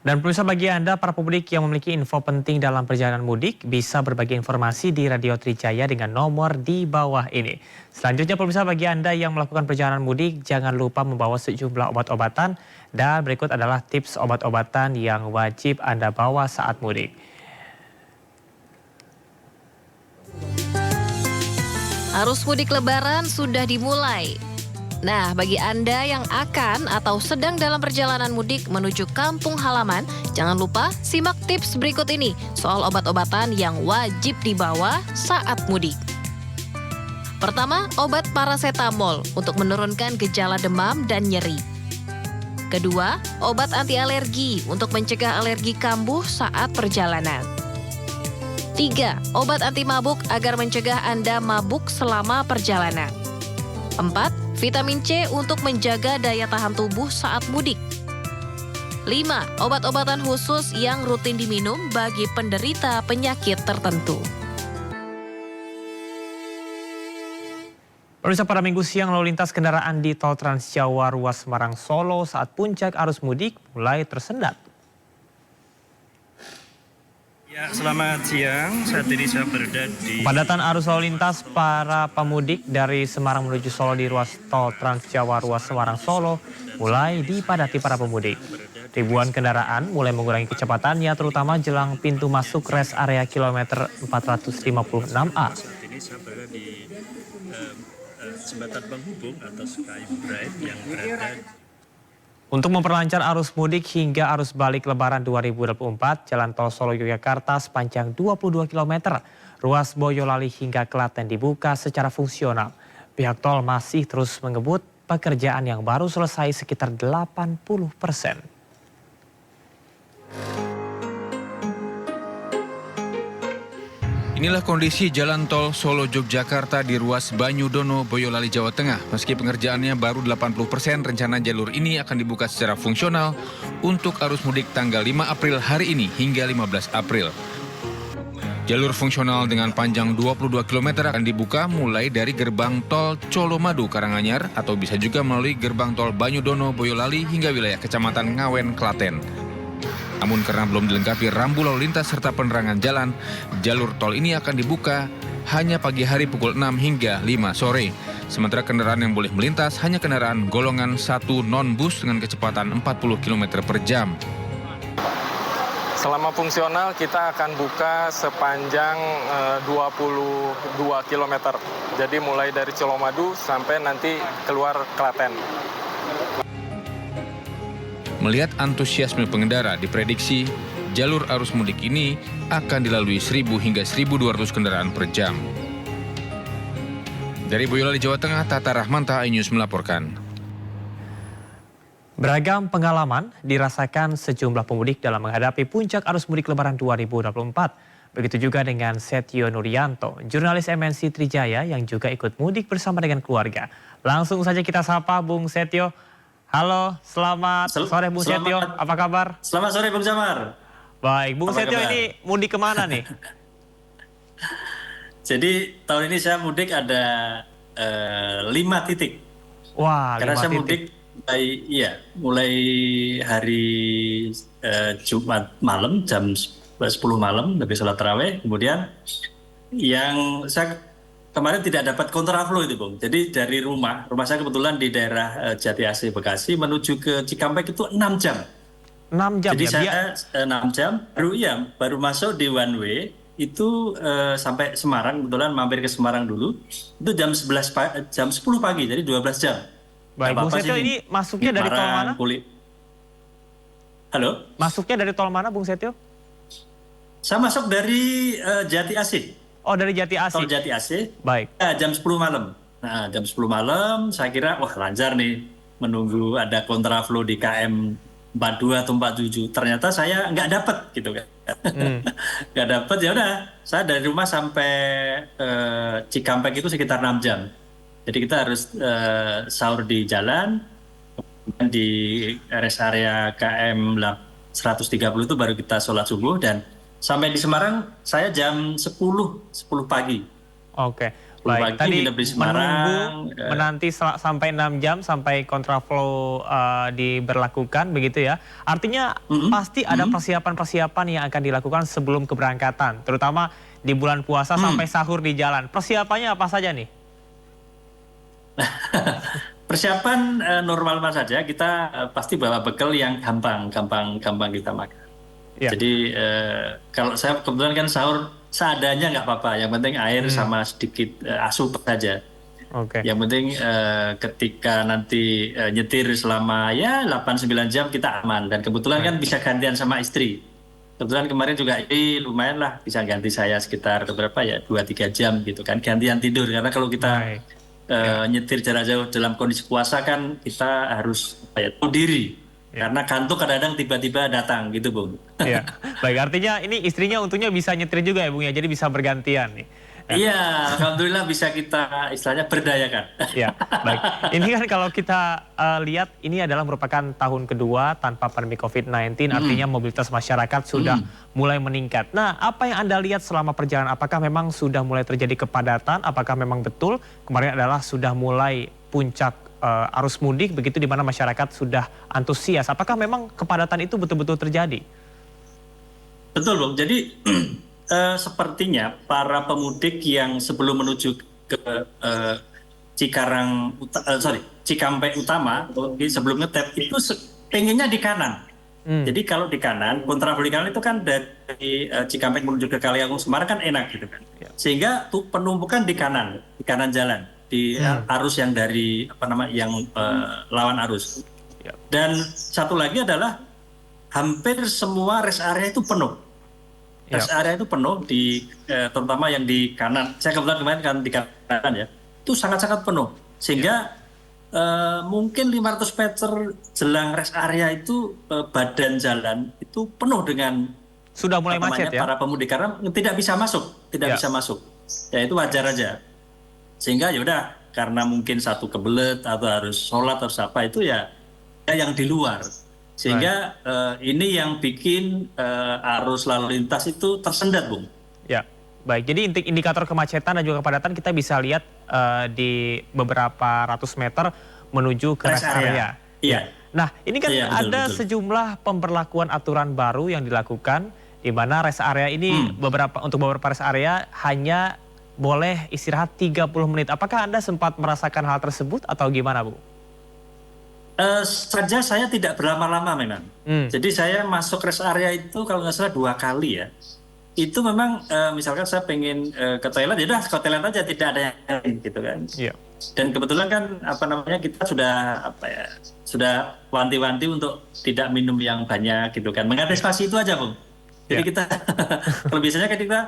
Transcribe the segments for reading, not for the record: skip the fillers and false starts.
Dan pemirsa, bagi Anda para pemudik yang memiliki info penting dalam perjalanan mudik bisa berbagi informasi di Radio Trijaya dengan nomor di bawah ini. Selanjutnya pemirsa, bagi Anda yang melakukan perjalanan mudik jangan lupa membawa sejumlah obat-obatan dan berikut adalah tips obat-obatan yang wajib Anda bawa saat mudik. Arus mudik lebaran sudah dimulai. Nah, bagi Anda yang akan atau sedang dalam perjalanan mudik menuju kampung halaman, jangan lupa simak tips berikut ini soal obat-obatan yang wajib dibawa saat mudik. Pertama, obat parasetamol untuk menurunkan gejala demam dan nyeri. Kedua, obat anti alergi untuk mencegah alergi kambuh saat perjalanan. 3. Obat anti mabuk agar mencegah Anda mabuk selama perjalanan. 4. Vitamin C untuk menjaga daya tahan tubuh saat mudik. 5. Obat-obatan khusus yang rutin diminum bagi penderita penyakit tertentu. Pemirsa, pada Minggu siang lalu lintas kendaraan di Tol Trans Jawa ruas Semarang Solo saat puncak arus mudik mulai tersendat. Ya, selamat siang. Saat ini saya berada di... Kepadatan arus lalu lintas para pemudik dari Semarang menuju Solo di ruas Tol Trans Jawa ruas Semarang Solo mulai dipadati para pemudik. Ribuan kendaraan mulai mengurangi kecepatannya terutama jelang pintu masuk rest area kilometer 456A. Saat ini saya berada di jembatan penghubung atau Skybridge yang berada... Untuk memperlancar arus mudik hingga arus balik Lebaran 2024, Jalan Tol Solo Yogyakarta sepanjang 22 km, ruas Boyolali hingga Klaten dibuka secara fungsional. Pihak tol masih terus mengebut pekerjaan yang baru selesai sekitar 80%. Inilah kondisi Jalan Tol Solo Yogyakarta di ruas Banyudono, Boyolali, Jawa Tengah. Meski pengerjaannya baru 80%, rencana jalur ini akan dibuka secara fungsional untuk arus mudik tanggal 5 April hari ini hingga 15 April. Jalur fungsional dengan panjang 22 km akan dibuka mulai dari gerbang tol Colomadu, Karanganyar, atau bisa juga melalui gerbang tol Banyudono, Boyolali hingga wilayah Kecamatan Ngawen, Klaten. Namun karena belum dilengkapi rambu lalu lintas serta penerangan jalan, jalur tol ini akan dibuka hanya pagi hari pukul 6 hingga 5 sore. Sementara kendaraan yang boleh melintas hanya kendaraan golongan 1 non-bus dengan kecepatan 40 km per jam. Selama fungsional kita akan buka sepanjang 22 km. Jadi mulai dari Colomadu sampai nanti keluar Klaten. Melihat antusiasme pengendara, diprediksi jalur arus mudik ini akan dilalui 1.000 hingga 1.200 kendaraan per jam. Dari Boyolali, Jawa Tengah, Tata Rahmanta, iNews melaporkan. Beragam pengalaman dirasakan sejumlah pemudik dalam menghadapi puncak arus mudik Lebaran 2024. Begitu juga dengan Setio Nuryanto, jurnalis MNC Trijaya yang juga ikut mudik bersama dengan keluarga. Langsung saja kita sapa Bung Setio. Halo, selamat sore Bung Setio, apa kabar? Selamat sore Bung Jamar. Baik, Bung Setio ini mudik kemana nih? Jadi tahun ini saya mudik ada 5 titik. Wah, karena 5 saya titik. mudik mulai hari Jumat malam jam 10 malam habis sholat tarawih. Kemudian yang saya kemarin tidak dapat kontraflow itu Bung. Jadi dari rumah saya kebetulan di daerah Jati Asih Bekasi menuju ke Cikampek itu 6 jam. 6 jam. Jadi ya? saya 6 jam baru masuk di one way itu sampai Semarang, kebetulan mampir ke Semarang dulu. Itu jam 10 pagi, jadi 12 jam. Baik, Bung Setio ini masuknya dari tol mana? Halo? Masuknya dari tol mana Bung Setio? Saya masuk dari Jati Asih. Oh, dari Jati Asih. Tol Jati Asih. Baik. Jam 10 malam. Nah, jam 10 malam saya kira wah lancar nih menunggu ada kontraflow di KM 42 atau 47. Ternyata saya nggak dapat gitu kan. Nggak dapat, ya udah. Saya dari rumah sampai Cikampek itu sekitar 6 jam. Jadi kita harus sahur di jalan, di rest area KM 130 itu baru kita sholat subuh dan sampai di Semarang saya jam 10 pagi. Oke. Baik, pagi tadi nginep di Semarang. menunggu menanti sampai 6 jam sampai kontraflow diberlakukan begitu ya. Artinya pasti ada persiapan-persiapan yang akan dilakukan sebelum keberangkatan, terutama di bulan puasa sampai sahur di jalan. Persiapannya apa saja nih? Persiapan normal saja, kita pasti bawa bekal yang gampang kita makan. Ya. Jadi kalau saya kebetulan kan sahur seadanya nggak apa-apa, yang penting air sama sedikit asup saja. Oke. Yang penting ketika nanti nyetir selama ya 8-9 jam kita aman, dan kebetulan kan bisa gantian sama istri. Kebetulan kemarin juga ini lumayan lah bisa ganti saya sekitar berapa ya 2-3 jam gitu kan, gantian tidur, karena kalau kita nyetir jarak jauh dalam kondisi puasa kan kita harus tahu diri. Karena kantuk kadang-kadang tiba-tiba datang gitu, Bung. Iya, baik, artinya ini istrinya untungnya bisa nyetir juga ya, Bung ya, jadi bisa bergantian nih. Iya, alhamdulillah bisa kita istilahnya berdayakan. Ya, baik. Ini kan kalau kita lihat ini adalah merupakan tahun kedua tanpa pandemi COVID-19, artinya mobilitas masyarakat sudah mulai meningkat. Nah, apa yang Anda lihat selama perjalanan? Apakah memang sudah mulai terjadi kepadatan? Apakah memang betul kemarin adalah sudah mulai puncak arus mudik begitu, di mana masyarakat sudah antusias? Apakah memang kepadatan itu betul-betul terjadi? Betul, Bung. Jadi sepertinya para pemudik yang sebelum menuju ke Cikampek Utama, sebelum ngetep itu pengennya di kanan. Jadi kalau di kanan, kontraflow di kanan itu kan dari Cikampek menuju ke Kaliagung Semarang kan enak gitu kan. Sehingga tuh penumpukan di kanan jalan, di arus yang dari lawan arus. Dan satu lagi adalah hampir semua rest area itu penuh. Rest area itu penuh terutama yang di kanan. Saya kebetulan kemarin kan di kanan ya, itu sangat-sangat penuh. Sehingga mungkin 500 meter jelang rest area itu badan jalan itu penuh dengan sudah mulai macet ya para pemudik, karena tidak bisa masuk. Ya itu wajar aja. Sehingga ya udah, karena mungkin satu kebelet atau harus sholat atau apa, itu ya yang di luar. Sehingga ini yang bikin arus lalu lintas itu tersendat, Bung. Ya, baik. Jadi indikator kemacetan dan juga kepadatan kita bisa lihat di beberapa ratus meter menuju ke rest area. Iya. Nah, ini kan ada betul. sejumlah pemberlakuan aturan baru yang dilakukan, di mana rest area ini untuk beberapa rest area hanya boleh istirahat 30 menit. Apakah Anda sempat merasakan hal tersebut atau gimana, Bu? Saja saya tidak berlama-lama memang. Jadi saya masuk rest area itu kalau nggak salah 2 kali ya. Itu memang misalkan saya pengen ke toilet, ya udah ke toilet aja, tidak ada yang lain gitu kan. Iya. Dan kebetulan kan kita sudah wanti-wanti untuk tidak minum yang banyak gitu kan. Mengantisipasi itu aja, Bung. Jadi kita kalau biasanya kan kita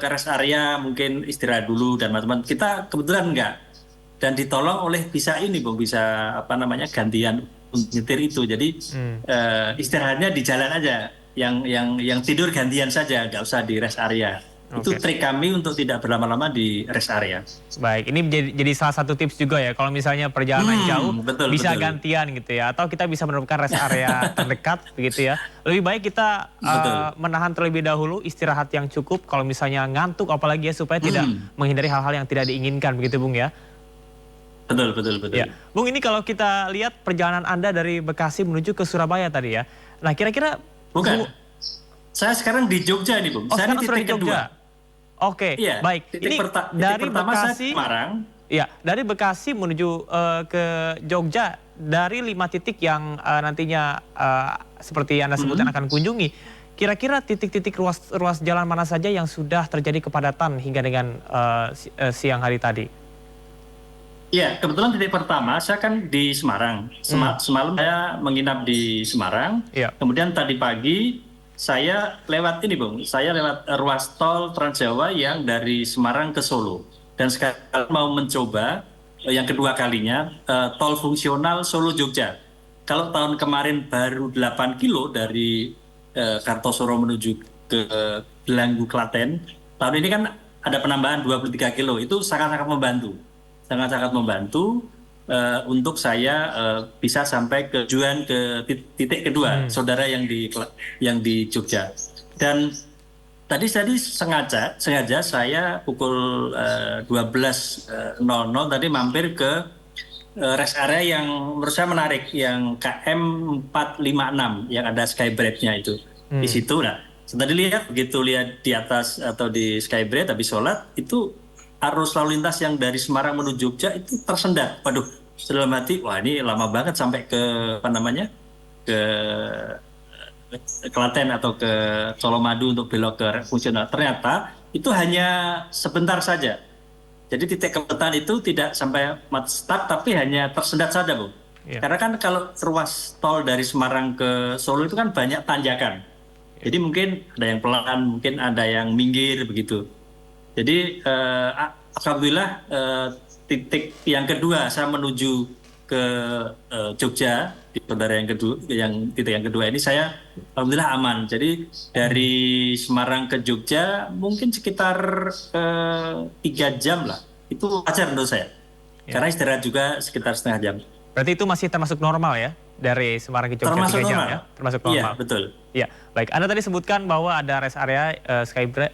ke rest area mungkin istirahat dulu dan teman-teman, kita kebetulan enggak. Dan ditolong oleh bisa gantian untuk nyetir itu. Jadi istirahatnya di jalan aja, yang tidur gantian saja, nggak usah di rest area. Itu trik kami untuk tidak berlama-lama di rest area. Baik, ini jadi salah satu tips juga ya, kalau misalnya perjalanan jauh bisa gantian gitu ya, atau kita bisa menemukan rest area terdekat begitu ya. Lebih baik kita menahan terlebih dahulu, istirahat yang cukup kalau misalnya ngantuk apalagi ya, supaya tidak menghindari hal-hal yang tidak diinginkan begitu, Bung ya. Betul. Ya. Bung, ini kalau kita lihat perjalanan Anda dari Bekasi menuju ke Surabaya tadi ya. Nah, kira-kira... Bukan. Saya sekarang di Jogja nih, Bung. Saya di titik kedua. Oke, iya, baik. Ini dari Bekasi, dari Bekasi menuju ke Jogja, dari 5 titik yang nantinya seperti Anda sebutkan akan kunjungi. Kira-kira titik-titik ruas jalan mana saja yang sudah terjadi kepadatan hingga dengan siang hari tadi? Iya, kebetulan titik pertama saya kan di Semarang. Semalam saya menginap di Semarang. Kemudian tadi pagi saya lewat ini, Bung. Saya lewat ruas tol Trans Jawa yang dari Semarang ke Solo. Dan sekarang mau mencoba yang kedua kalinya tol fungsional Solo Jogja. Kalau tahun kemarin baru 8 kilo dari Kartosuro menuju ke Belanggu Klaten, tahun ini kan ada penambahan 23 kilo. Itu sangat-sangat membantu. Sangat-sangat membantu untuk saya bisa sampai ke tujuan ke titik kedua, saudara yang di Jogja. Dan tadi sengaja saya pukul 12.00 tadi mampir ke rest area yang menurut saya menarik, yang KM 456 yang ada Skybridge-nya itu. Di situ lah. Saya tadi begitu lihat di atas atau di Skybridge habis sholat, itu arus lalu lintas yang dari Semarang menuju Jogja itu tersendat. Waduh, dalam hati, wah ini lama banget sampai ke ke Klaten atau ke Colomadu untuk belok ke fungsional. Ternyata itu hanya sebentar saja. Jadi titik kebetulan itu tidak sampai start, tapi hanya tersendat saja, Bu. Iya. Karena kan kalau ruas tol dari Semarang ke Solo itu kan banyak tanjakan. Jadi mungkin ada yang pelan, mungkin ada yang minggir begitu. Jadi alhamdulillah titik yang kedua saya menuju ke Jogja, di bandara titik yang kedua ini saya alhamdulillah aman. Jadi dari Semarang ke Jogja mungkin sekitar 3 jam lah. Itu wajar menurut saya. Karena istirahat juga sekitar setengah jam. Berarti itu masih termasuk normal ya? Dari Semarang ke Jogja Termasuk 3 jam normal. ya? Termasuk normal. Iya, betul. Ya, baik. Anda tadi sebutkan bahwa ada rest area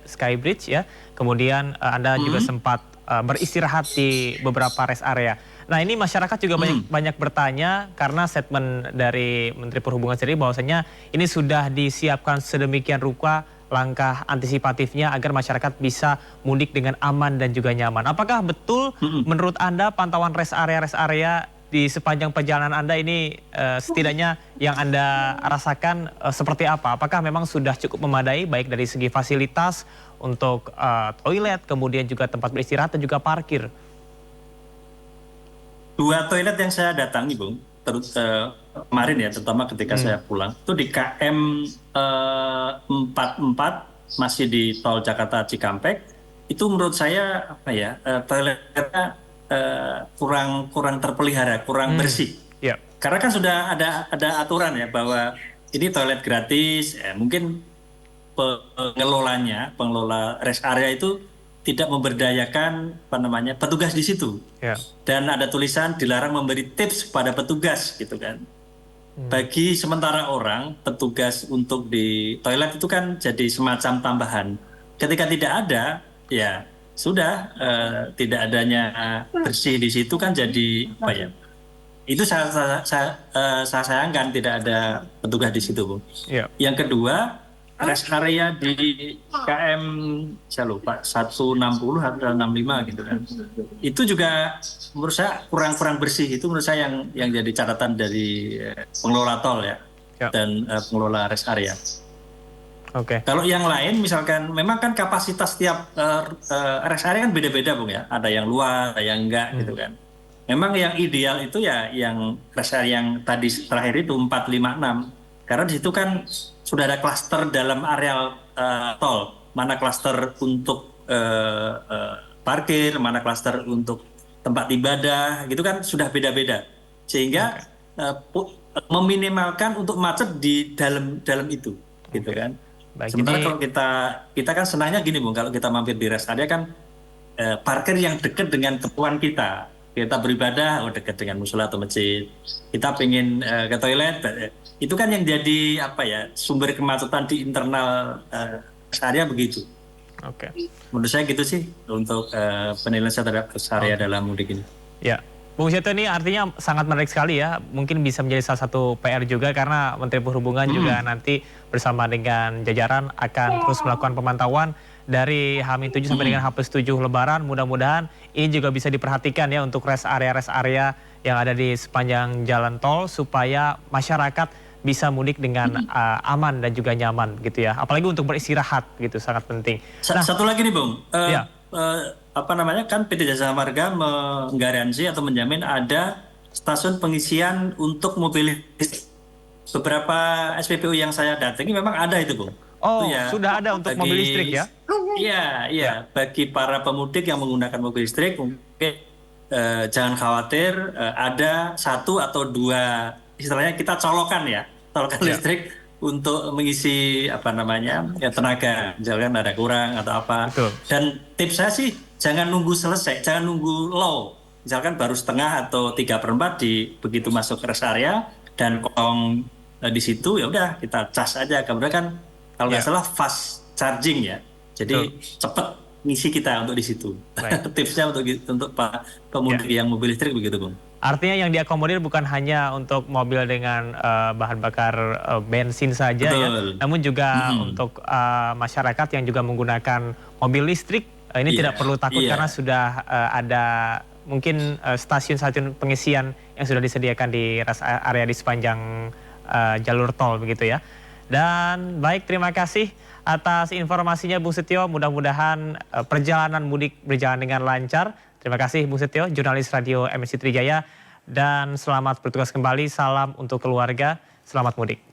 Skybridge ya. Kemudian Anda juga sempat beristirahat di beberapa rest area. Nah, ini masyarakat juga banyak bertanya karena statement dari Menteri Perhubungan sendiri bahwasanya ini sudah disiapkan sedemikian rupa langkah antisipatifnya agar masyarakat bisa mudik dengan aman dan juga nyaman. Apakah betul menurut Anda pantauan rest area di sepanjang perjalanan Anda ini setidaknya yang Anda rasakan seperti apa? Apakah memang sudah cukup memadai baik dari segi fasilitas untuk toilet, kemudian juga tempat beristirahat dan juga parkir? 2 toilet yang saya datangi, Bung, terus kemarin ya, terutama ketika saya pulang, itu di KM 44 masih di tol Jakarta Cikampek. Itu menurut saya toiletnya kurang terpelihara, kurang bersih. Yeah. Karena kan sudah ada aturan ya bahwa ini toilet gratis, mungkin pengelola rest area itu tidak memberdayakan petugas di situ. Yeah. Dan ada tulisan dilarang memberi tips kepada petugas gitu kan. Bagi sementara orang, petugas untuk di toilet itu kan jadi semacam tambahan. Ketika tidak ada, ya sudah tidak adanya bersih di situ kan jadi itu saya sayangkan tidak ada petugas di situ, Bu. Yeah. Yang kedua, rest area di KM saya lupa 160 atau 65 gitu kan. Itu juga menurut saya kurang bersih. Itu menurut saya yang jadi catatan dari pengelola tol ya. Dan pengelola rest area. Oke. Kalau yang lain misalkan memang kan kapasitas tiap rest area kan beda-beda, Bung ya. Ada yang luas, ada yang enggak gitu kan. Memang yang ideal itu ya yang rest area yang tadi terakhir itu 456. Karena di situ kan sudah ada klaster dalam areal tol. Mana klaster untuk parkir, mana klaster untuk tempat ibadah, gitu kan sudah beda-beda. Sehingga meminimalkan untuk macet di dalam itu, gitu kan. Baik, sementara kalau kita kan senangnya gini, Bung, kalau kita mampir di rest area kan parkir yang dekat dengan keperluan kita. Kita beribadah, dekat dengan musola atau masjid. Kita pengen ke toilet, itu kan yang jadi sumber kemacetan di internal rest area begitu. Oke. Menurut saya gitu sih untuk penilaian saya terhadap rest area dalam mudik ini. Ya, Bung Seto, ini artinya sangat menarik sekali ya. Mungkin bisa menjadi salah satu PR juga karena Menteri Perhubungan juga nanti bersama dengan jajaran akan terus melakukan pemantauan dari H-7 sampai dengan H+7 Lebaran. Mudah-mudahan ini juga bisa diperhatikan ya untuk rest area yang ada di sepanjang jalan tol supaya masyarakat bisa mudik dengan aman dan juga nyaman gitu ya. Apalagi untuk beristirahat gitu, sangat penting. Nah, satu lagi nih, Bung. Ya. Kan PT Jasa Marga menggaransi atau menjamin ada stasiun pengisian untuk mobil listrik. Beberapa SPBU yang saya datangi memang ada itu, Bung. Oh, itu ya, sudah ada untuk mobil listrik ya? Iya. Bagi para pemudik yang menggunakan mobil listrik, mungkin jangan khawatir, ada 1 atau 2, istilahnya kita colokan listrik untuk mengisi tenaga, misalkan ada kurang atau apa. Betul. Dan tips saya sih jangan nunggu selesai, jangan nunggu low. Misalkan baru setengah atau 3/4 begitu masuk rest area dan kosong di situ, ya udah kita cas aja. Kemudian kan kalau nggak salah fast charging ya. Jadi cepat ngisi kita untuk di situ. Baik. Tipsnya untuk Pak pemudik yang mobil listrik begitu, Bung. Artinya yang diakomodir bukan hanya untuk mobil dengan bahan bakar bensin saja ya, namun juga untuk masyarakat yang juga menggunakan mobil listrik. Ini tidak perlu takut karena sudah ada mungkin stasiun-stasiun pengisian yang sudah disediakan di rest area di sepanjang jalur tol begitu ya. Dan baik, terima kasih atas informasinya Bung Setio. Mudah-mudahan perjalanan mudik berjalan dengan lancar. Terima kasih Bung Setio, jurnalis radio MNC Trijaya, dan selamat bertugas kembali. Salam untuk keluarga, selamat mudik.